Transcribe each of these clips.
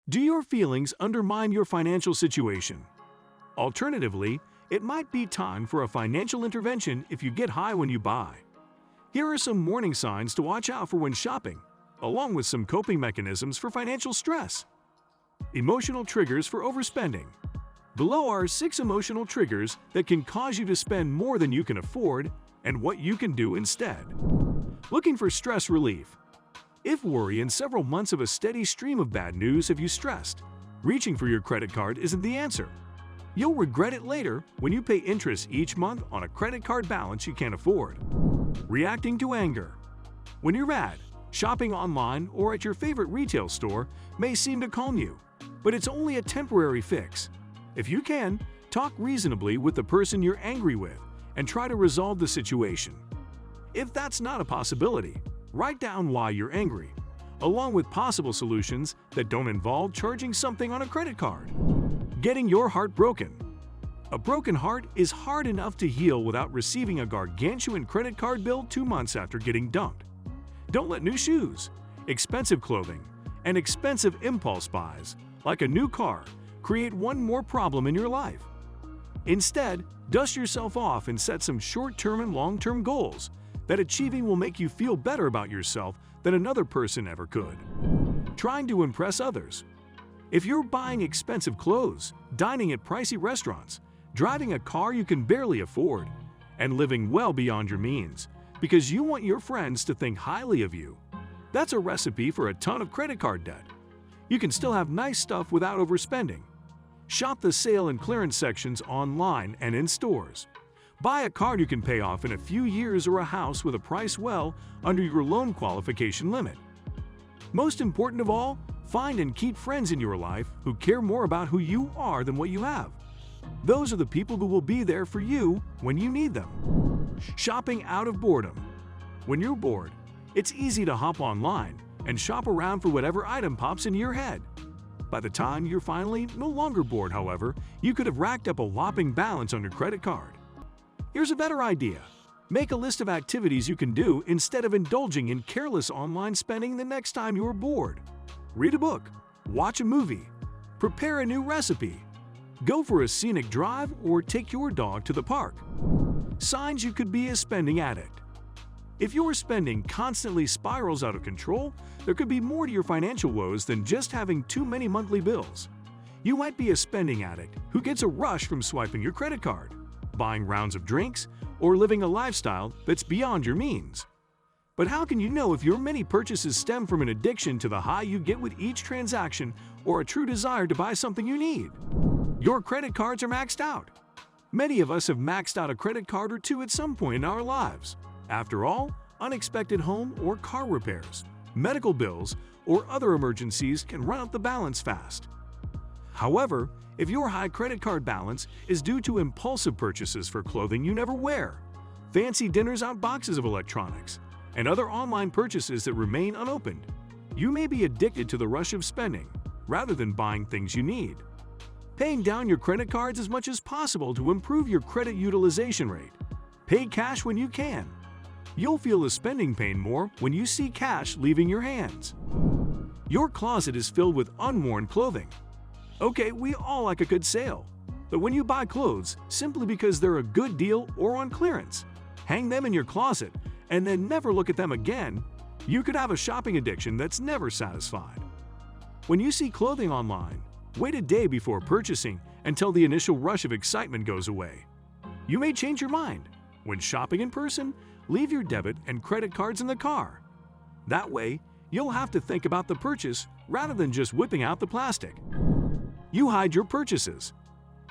Do your feelings undermine your financial situation? Alternatively, it might be time for a financial intervention if you get high when you buy. Here are some warning signs to watch out for when shopping, along with some coping mechanisms for financial stress. Emotional triggers for overspending. Below are 6 emotional triggers that can cause you to spend more than you can afford and what you can do instead. Looking for stress relief. If worry and several months of a steady stream of bad news have you stressed, reaching for your credit card isn't the answer. You'll regret it later when you pay interest each month on a credit card balance you can't afford. Reacting to anger. When you're mad, shopping online or at your favorite retail store may seem to calm you, but it's only a temporary fix. If you can, talk reasonably with the person you're angry with and try to resolve the situation. If that's not a possibility, write down why you're angry, along with possible solutions that don't involve charging something on a credit card. Getting your heart broken. A broken heart is hard enough to heal without receiving a gargantuan credit card bill 2 months after getting dumped. Don't let new shoes, expensive clothing, and expensive impulse buys, like a new car, create one more problem in your life. Instead, dust yourself off and set some short-term and long-term goals that achieving will make you feel better about yourself than another person ever could. Trying to impress others. If you're buying expensive clothes, dining at pricey restaurants, driving a car you can barely afford, and living well beyond your means because you want your friends to think highly of you, that's a recipe for a ton of credit card debt. You can still have nice stuff without overspending. Shop the sale and clearance sections online and in stores. Buy a card you can pay off in a few years or a house with a price well under your loan qualification limit. Most important of all, find and keep friends in your life who care more about who you are than what you have. Those are the people who will be there for you when you need them. Shopping out of boredom. When you're bored, it's easy to hop online and shop around for whatever item pops into your head. By the time you're finally no longer bored, however, you could have racked up a whopping balance on your credit card. Here's a better idea. Make a list of activities you can do instead of indulging in careless online spending the next time you're bored. Read a book, watch a movie, prepare a new recipe, go for a scenic drive, or take your dog to the park. Signs you could be a spending addict. If your spending constantly spirals out of control, there could be more to your financial woes than just having too many monthly bills. You might be a spending addict who gets a rush from swiping your credit card, buying rounds of drinks, or living a lifestyle that's beyond your means. But how can you know if your many purchases stem from an addiction to the high you get with each transaction or a true desire to buy something you need? Your credit cards are maxed out. Many of us have maxed out a credit card or two at some point in our lives. After all, unexpected home or car repairs, medical bills, or other emergencies can run up the balance fast. However, if your high credit card balance is due to impulsive purchases for clothing you never wear, fancy dinners out boxes of electronics, and other online purchases that remain unopened, you may be addicted to the rush of spending rather than buying things you need. Paying down your credit cards as much as possible to improve your credit utilization rate. Pay cash when you can. You'll feel the spending pain more when you see cash leaving your hands. Your closet is filled with unworn clothing. Okay, we all like a good sale, but when you buy clothes simply because they're a good deal or on clearance, hang them in your closet and then never look at them again, you could have a shopping addiction that's never satisfied. When you see clothing online, wait a day before purchasing until the initial rush of excitement goes away. You may change your mind. When shopping in person, leave your debit and credit cards in the car. That way, you'll have to think about the purchase rather than just whipping out the plastic. You hide your purchases.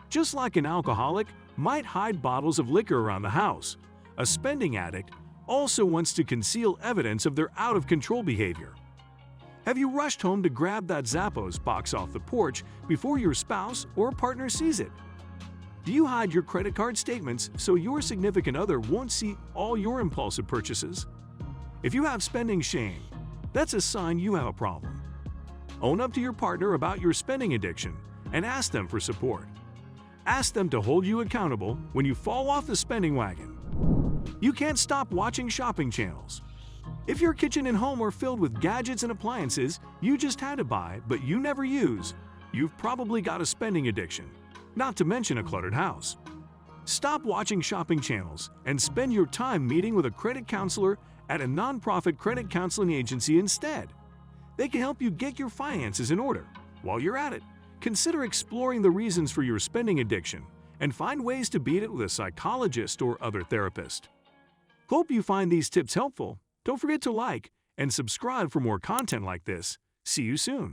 Just like an alcoholic might hide bottles of liquor around the house, a spending addict also wants to conceal evidence of their out-of-control behavior. Have you rushed home to grab that Zappos box off the porch before your spouse or partner sees it? Do you hide your credit card statements so your significant other won't see all your impulsive purchases? If you have spending shame, that's a sign you have a problem. Own up to your partner about your spending addiction and ask them for support. Ask them to hold you accountable when you fall off the spending wagon. You can't stop watching shopping channels. If your kitchen and home are filled with gadgets and appliances you just had to buy but you never use, you've probably got a spending addiction, not to mention a cluttered house. Stop watching shopping channels and spend your time meeting with a credit counselor at a nonprofit credit counseling agency instead. They can help you get your finances in order. While you're at it, consider exploring the reasons for your spending addiction and find ways to beat it with a psychologist or other therapist. Hope you find these tips helpful. Don't forget to like and subscribe for more content like this. See you soon.